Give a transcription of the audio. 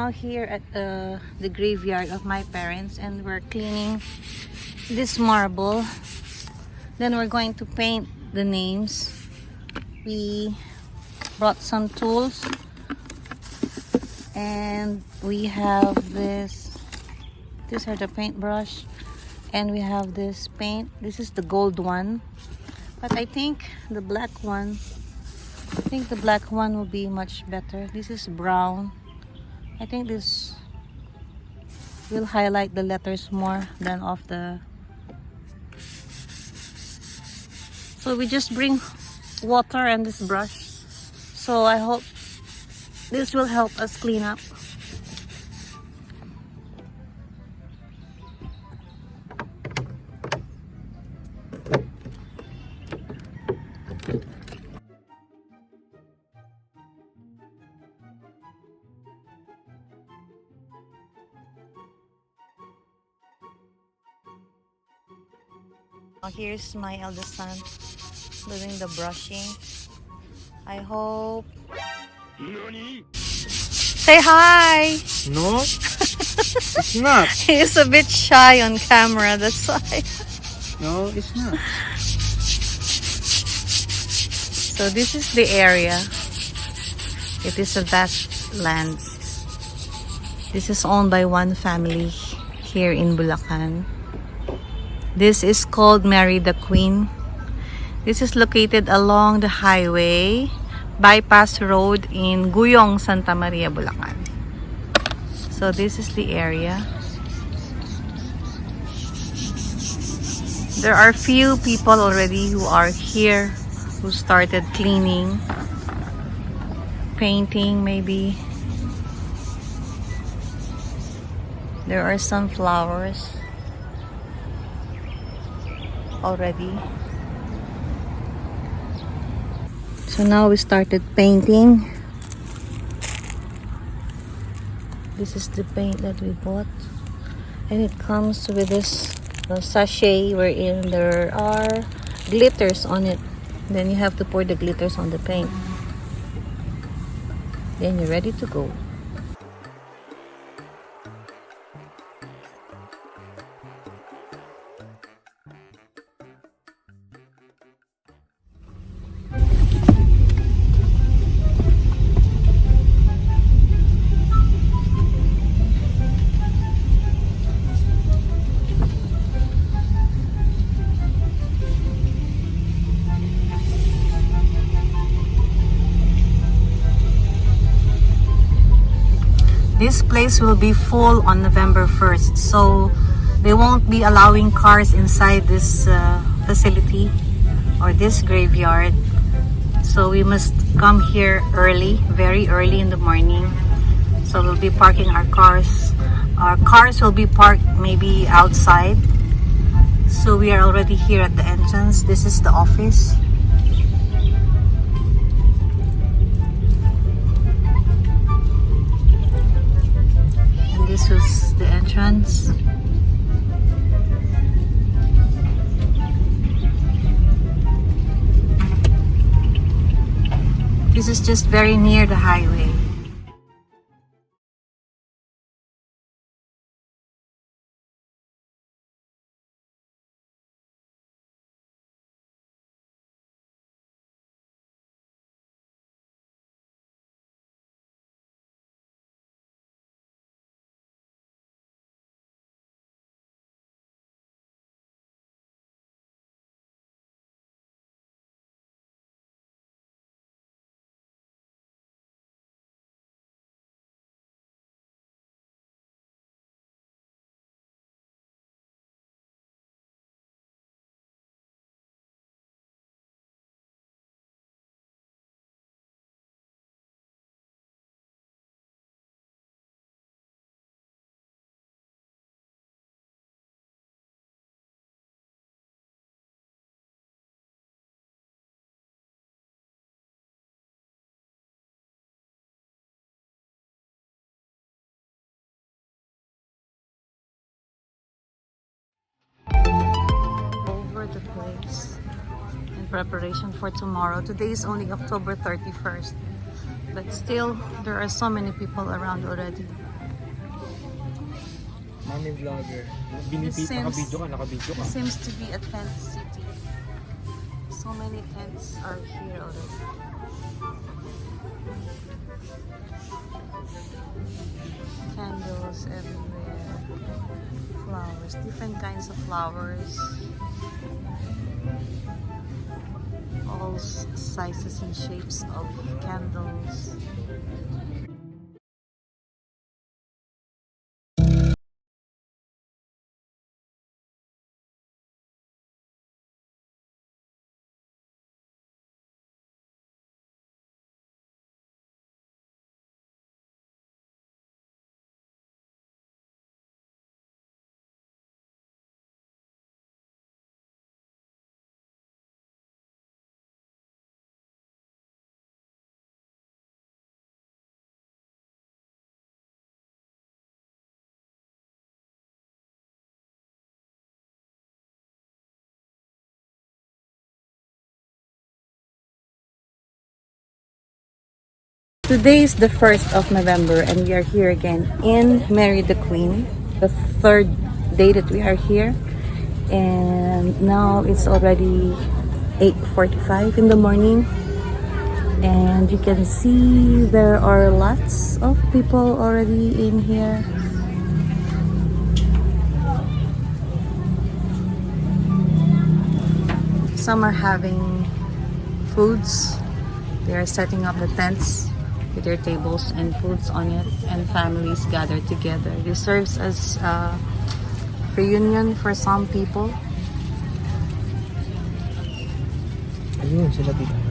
now here at the graveyard of my parents, and we're cleaning this marble. Then we're going to paint the names. We brought some tools, and we have this. These are the paintbrush, and we have this paint. This is the gold one, but I think the black one. Will be much better. This is brown. I think this will highlight the letters more than of the. So we just bring water and this brush. So I hope this will help us clean up. Here's my eldest son doing the brushing. I hope. Nani? Say hi! No, it's not. He's a bit shy on camera, that's why. No, it's not. So this is the area. It is a vast land. This is owned by one family here in Bulacan. This is called Mary the Queen. This is located along the highway bypass road in Guyong, Santa Maria, Bulacan. So this is the area. There are few people already who are here who started cleaning, painting maybe. There are some flowers already. So now we started painting. This is the paint that we bought, and it comes with this sachet wherein there are glitters on it. Then you have to pour the glitters on the paint. Then you're ready to go. This place will be full on November 1st, so they won't be allowing cars inside this facility or this graveyard. So we must come here early, very early in the morning. So we'll be parking our cars. Our cars will be parked maybe outside. So we are already here at the entrance. This is the office. This was the entrance. This is just very near the highway. The place in preparation for tomorrow. Today is only October 31st, but still there are so many people around already. Kami vlogger. This Nakabidyo ka. This seems to be a tent city. So many tents are here already. Candles everywhere. Flowers, different kinds of flowers. All sizes and shapes of candles. Today is the 1st of November and we are here again in Mary the Queen, the third day that we are here, and now it's already 8:45 in the morning and you can see there are lots of people already in here. Some are having foods. They are setting up the tents with their tables and foods on it, and families gather together. This serves as a reunion for some people. Ayun, sila dito.